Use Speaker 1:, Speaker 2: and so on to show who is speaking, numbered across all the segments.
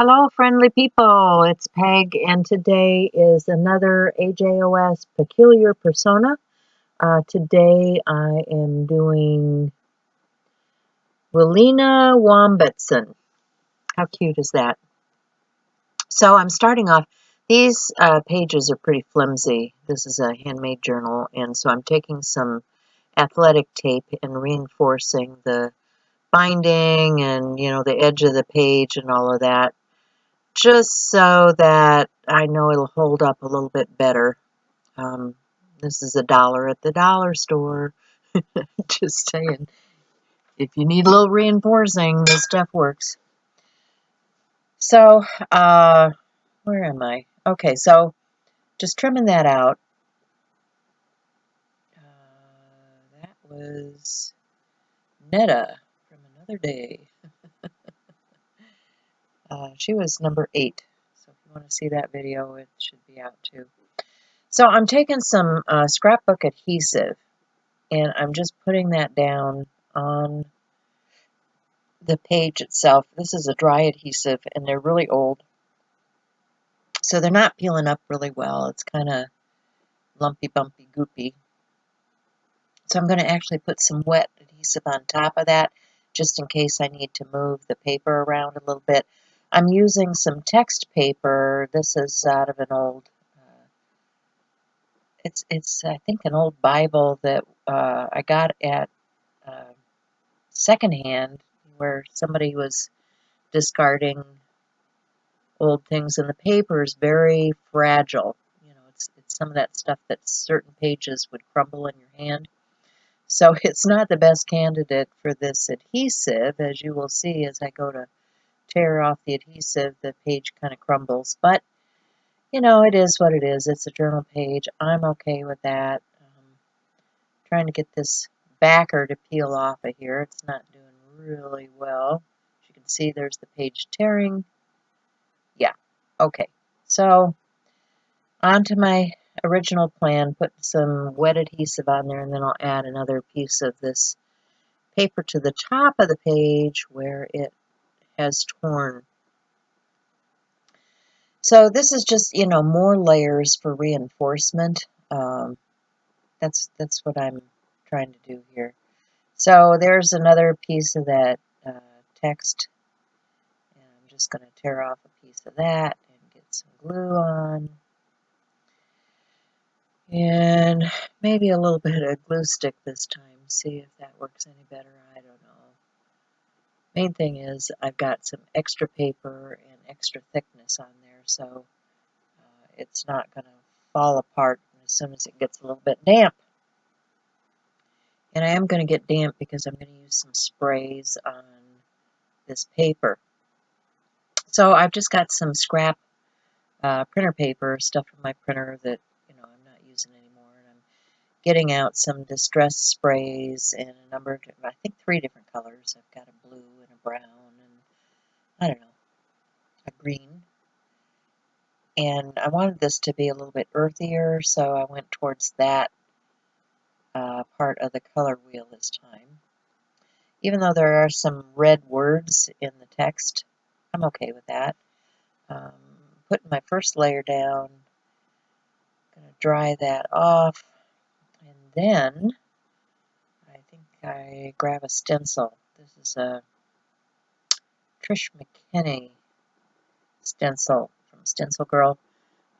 Speaker 1: Hello, friendly people. It's Peg, and today is another AJOS Peculiar Persona. Today I am doing Willina Wombatson. How cute is that? So I'm starting off. These pages are pretty flimsy. This is a handmade journal, and so I'm taking some athletic tape and reinforcing the binding and, the edge of the page and all of that, just so that I know it'll hold up a little bit better. Um, this is $1 at the dollar store. Just saying, if you need a little reinforcing, this stuff works. So, where am I? Okay, so just trimming that out. That was Netta from another day. She was number 8. So if you want to see that video, it should be out too. So I'm taking some scrapbook adhesive, and I'm just putting that down on the page itself. This is a dry adhesive, and they're really old, so they're not peeling up really well. It's kind of lumpy, bumpy, goopy. So I'm going to actually put some wet adhesive on top of that, just in case I need to move the paper around a little bit. I'm using some text paper. This is out of an old, it's I think an old Bible that I got at secondhand, where somebody was discarding old things, and the paper is very fragile. It's some of that stuff that certain pages would crumble in your hand. So it's not the best candidate for this adhesive. As you will see, as I go to tear off the adhesive, the page kind of crumbles. But, it is what it is. It's a journal page. I'm okay with that. Trying to get this backer to peel off of here. It's not doing really well. As you can see, there's the page tearing. Yeah, okay. So, on to my original plan, put some wet adhesive on there, and then I'll add another piece of this paper to the top of the page where it has torn. So this is just, more layers for reinforcement. That's what I'm trying to do here. So there's another piece of that text, and I'm just going to tear off a piece of that and get some glue on. And maybe a little bit of glue stick this time. See if that works any better. I don't know. Main thing is I've got some extra paper and extra thickness on there, so it's not going to fall apart as soon as it gets a little bit damp. And I am going to get damp because I'm going to use some sprays on this paper. So I've just got some scrap printer paper, stuff from my printer that I'm not using anymore, and I'm getting out some distress sprays in a number of, I think 3 different colors. I've got a blue and a brown and, I don't know, a green. And I wanted this to be a little bit earthier, so I went towards that part of the color wheel this time. Even though there are some red words in the text, I'm okay with that. Putting my first layer down, going to dry that off, and then I think I grab a stencil. This is a Trish McKinney stencil from Stencil Girl.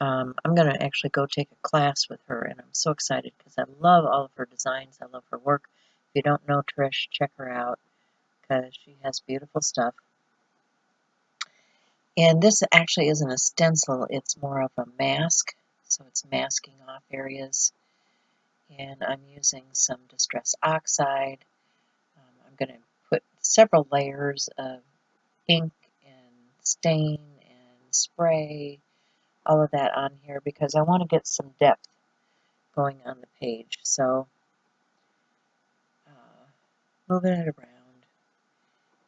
Speaker 1: I'm going to actually go take a class with her, and I'm so excited because I love all of her designs. I love her work. If you don't know Trish, check her out because she has beautiful stuff. And this actually isn't a stencil, it's more of a mask, so it's masking off areas. And I'm using some Distress Oxide. I'm going to put several layers of ink and stain and spray, all of that on here because I want to get some depth going on the page. So, moving it around,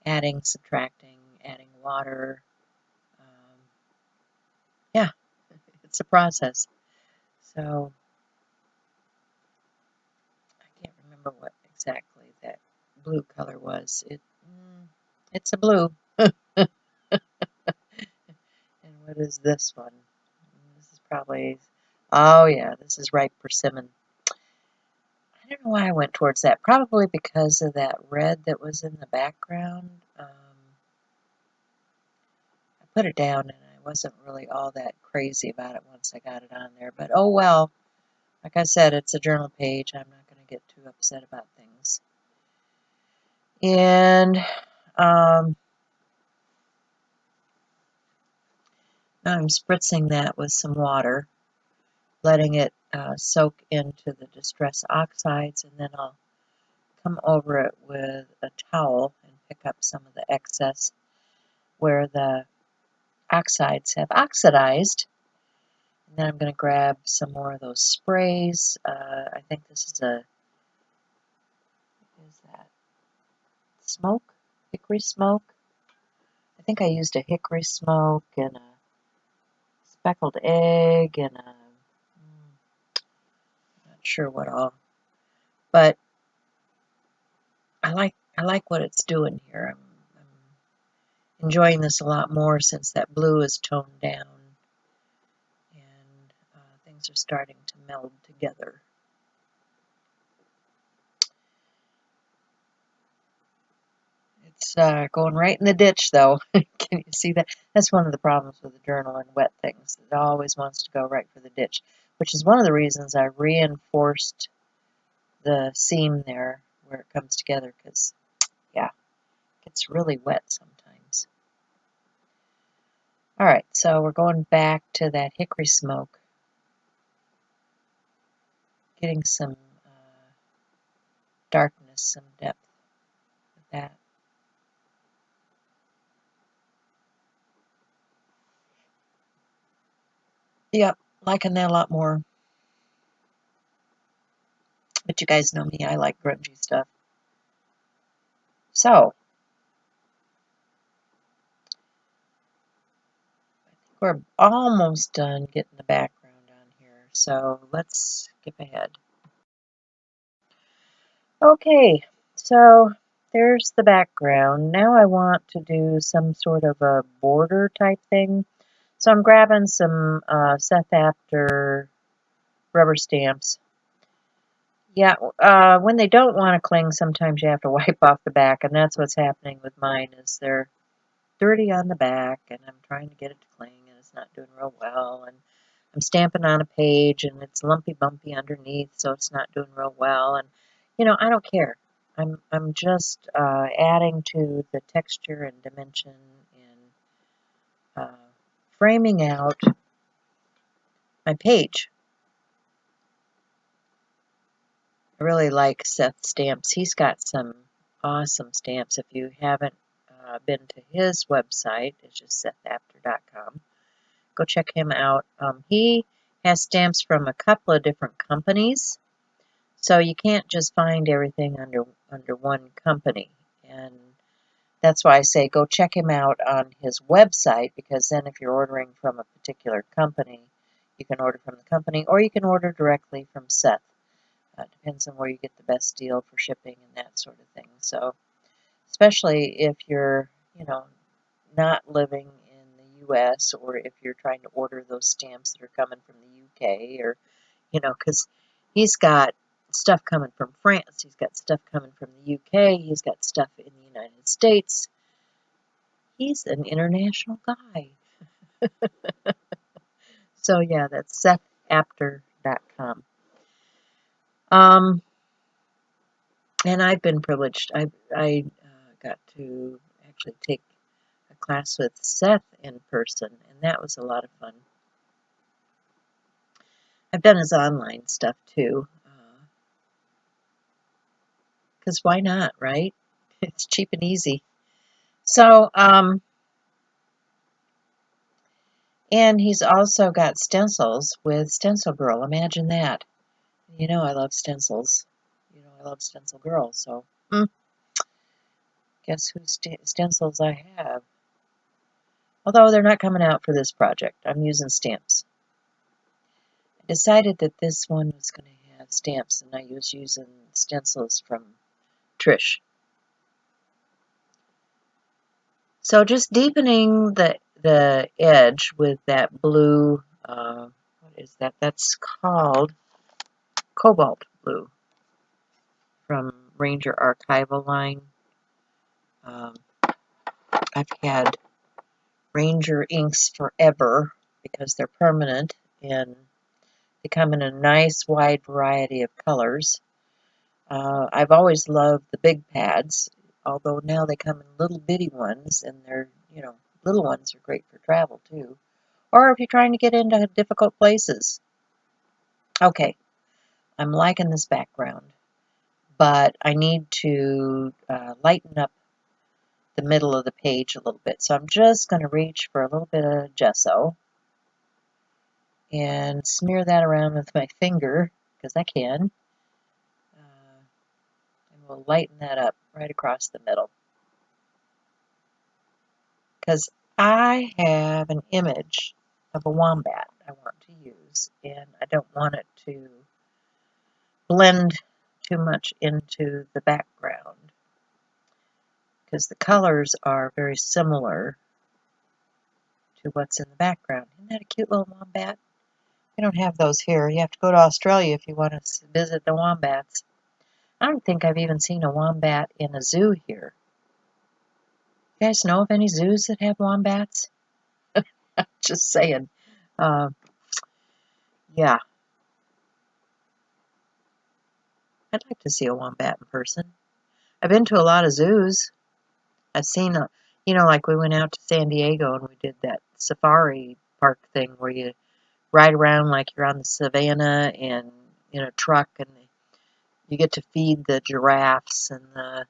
Speaker 1: adding, subtracting, adding water. Yeah, it's a process. So, I can't remember what exactly that blue color was. It's a blue. What is this one? This is probably, oh yeah, this is ripe persimmon. I don't know why I went towards that. Probably because of that red that was in the background. I put it down and I wasn't really all that crazy about it once I got it on there. But oh well, like I said, it's a journal page. I'm not going to get too upset about things. And now I'm spritzing that with some water, letting it soak into the distress oxides, and then I'll come over it with a towel and pick up some of the excess where the oxides have oxidized. And then I'm going to grab some more of those sprays. I think this is what is that? Smoke? Hickory smoke? I think I used a hickory smoke and a speckled egg and a, not sure what all. But I like what it's doing here. I'm enjoying this a lot more since that blue is toned down and things are starting to meld together. It's going right in the ditch, though. Can you see that? That's one of the problems with the journal and wet things. It always wants to go right for the ditch, which is one of the reasons I reinforced the seam there where it comes together, because, yeah, it gets really wet sometimes. All right, so we're going back to that hickory smoke, getting some darkness, some depth with that. Yep, liking that a lot more. But you guys know me, I like grungy stuff. So, we're almost done getting the background on here, so let's skip ahead. Okay, so there's the background. Now I want to do some sort of a border type thing. So I'm grabbing some Seth Apter rubber stamps. Yeah, when they don't want to cling, sometimes you have to wipe off the back, and that's what's happening with mine, is they're dirty on the back, and I'm trying to get it to cling, and it's not doing real well, and I'm stamping on a page, and it's lumpy bumpy underneath, so it's not doing real well, and, you know, I don't care. I'm just adding to the texture and dimension and framing out my page. I really like Seth stamps. He's got some awesome stamps. If you haven't been to his website, it's just sethapter.com. Go check him out. He has stamps from a couple of different companies, so you can't just find everything under one company. And that's why I say go check him out on his website, because then if you're ordering from a particular company, you can order from the company, or you can order directly from Seth. Depends on where you get the best deal for shipping and that sort of thing. So, especially if you're, you know, not living in the U.S., or if you're trying to order those stamps that are coming from the U.K., or, you know, because he's got stuff coming from France, he's got stuff coming from the U.K., he's got stuff in the United States. He's an international guy. So, yeah, that's sethapter.com. And I've been privileged. I got to actually take a class with Seth in person, and that was a lot of fun. I've done his online stuff too, because why not, right? It's cheap and easy. So, and he's also got stencils with Stencil Girl. Imagine that. You know I love stencils. You know I love Stencil Girl, so guess whose stencils I have. Although they're not coming out for this project. I'm using stamps. I decided that this one was going to have stamps, and I was using stencils from Trish. So just deepening the the edge with that blue, what is that? That's called Cobalt Blue from Ranger Archival line. Um, I've had Ranger inks forever because they're permanent and they come in a nice wide variety of colors. I've always loved the big pads, although now they come in little bitty ones, and they're, little ones are great for travel too. Or if you're trying to get into difficult places. Okay, I'm liking this background, but I need to lighten up the middle of the page a little bit. So I'm just going to reach for a little bit of gesso and smear that around with my finger, because I can. And we'll lighten that up right across the middle. Because I have an image of a wombat I want to use, and I don't want it to blend too much into the background, because the colors are very similar to what's in the background. Isn't that a cute little wombat? We don't have those here. You have to go to Australia if you want to visit the wombats. I don't think I've even seen a wombat in a zoo here. You guys know of any zoos that have wombats? Just saying. Uh, yeah, I'd like to see a wombat in person. I've been to a lot of zoos. I've seen, like we went out to San Diego and we did that safari park thing where you ride around like you're on the savannah and in a truck, and you get to feed the giraffes and the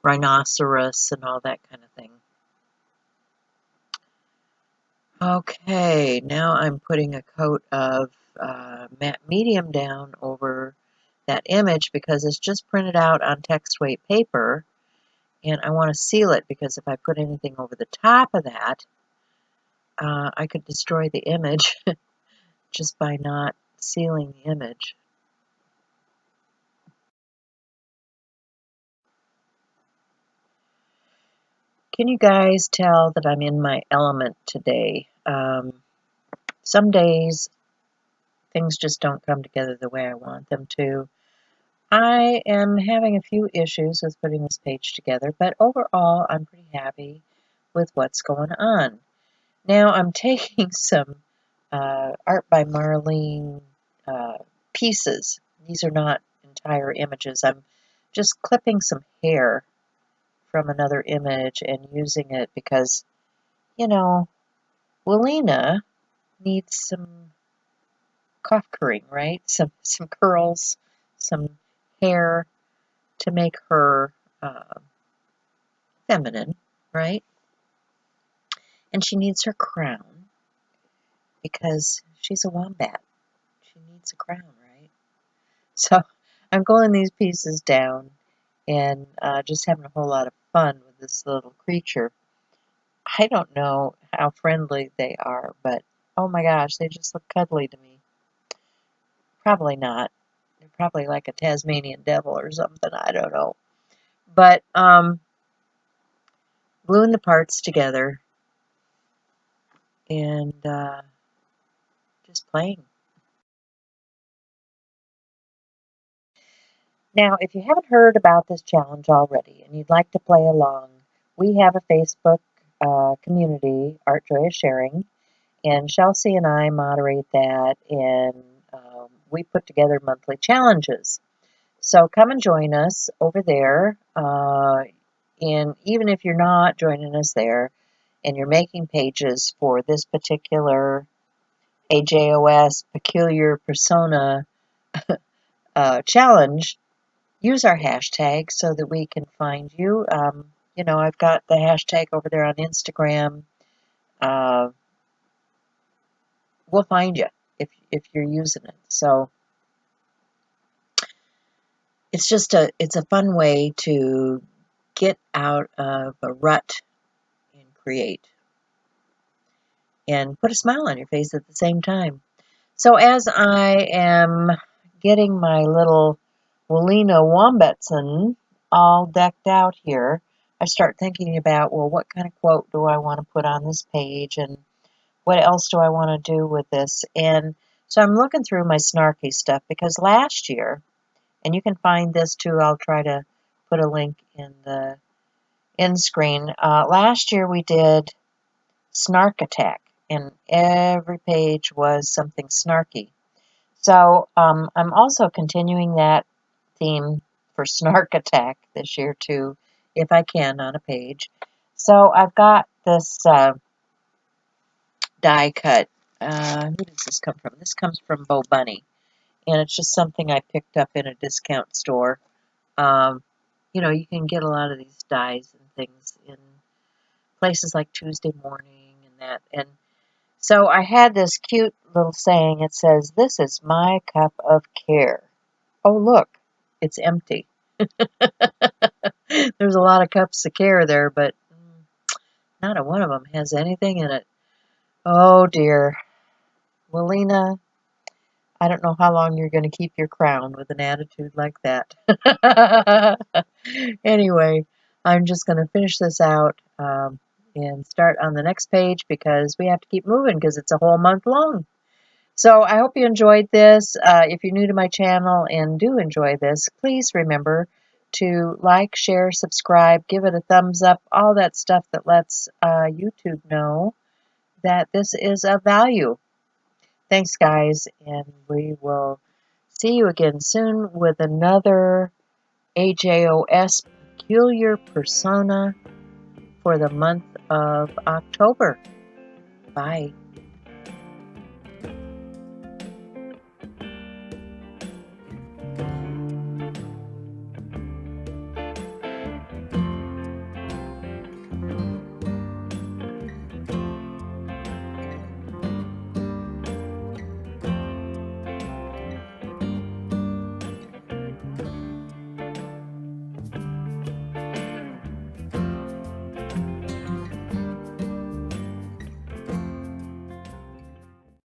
Speaker 1: rhinoceros and all that kind of thing. Okay, now I'm putting a coat of matte medium down over that image because it's just printed out on text weight paper, and I want to seal it because if I put anything over the top of that, I could destroy the image just by not sealing the image. Can you guys tell that I'm in my element today? Some days things just don't come together the way I want them to. I am having a few issues with putting this page together, but overall I'm pretty happy with what's going on. Now I'm taking some Art by Marlene pieces. These are not entire images. I'm just clipping some hair from another image and using it because, Willina needs some coiffing, right? Some curls, some hair to make her feminine, right? And she needs her crown because she's a wombat. She needs a crown, right? So I'm gluing these pieces down and just having a whole lot of fun with this little creature. I don't know how friendly they are, but oh my gosh, they just look cuddly to me. Probably not. They're probably like a Tasmanian devil or something. I don't know. But gluing the parts together and just playing. Now, if you haven't heard about this challenge already and you'd like to play along, we have a Facebook community, Art Joy is Sharing, and Chelsea and I moderate that, and we put together monthly challenges. So come and join us over there, and even if you're not joining us there and you're making pages for this particular AJOS Peculiar Persona challenge, use our hashtag so that we can find you. I've got the hashtag over there on Instagram. We'll find you if you're using it. So it's a fun way to get out of a rut and create and put a smile on your face at the same time. So as I am getting my little Willina Wombatson all decked out here, I start thinking about, well, what kind of quote do I want to put on this page, and what else do I want to do with this? And so I'm looking through my snarky stuff, because last year, and you can find this too, I'll try to put a link in the end screen. Last year we did Snark Attack, and every page was something snarky. So I'm also continuing that theme for Snark Attack this year too, if I can, on a page. So I've got this die cut. Who does this come from? This comes from Bo Bunny, and it's just something I picked up in a discount store. Um, you can get a lot of these dies and things in places like Tuesday Morning and that. And so I had this cute little saying. It says, "This is my cup of care." Oh, look, it's empty. There's a lot of cups of care there, but not a one of them has anything in it. Oh dear. Well, Lena, I don't know how long you're going to keep your crown with an attitude like that. Anyway, I'm just going to finish this out and start on the next page, because we have to keep moving because it's a whole month long. So I hope you enjoyed this. If you're new to my channel and do enjoy this, please remember to like, share, subscribe, give it a thumbs up, all that stuff that lets YouTube know that this is of value. Thanks, guys, and we will see you again soon with another AJOS Peculiar Persona for the month of October. Bye.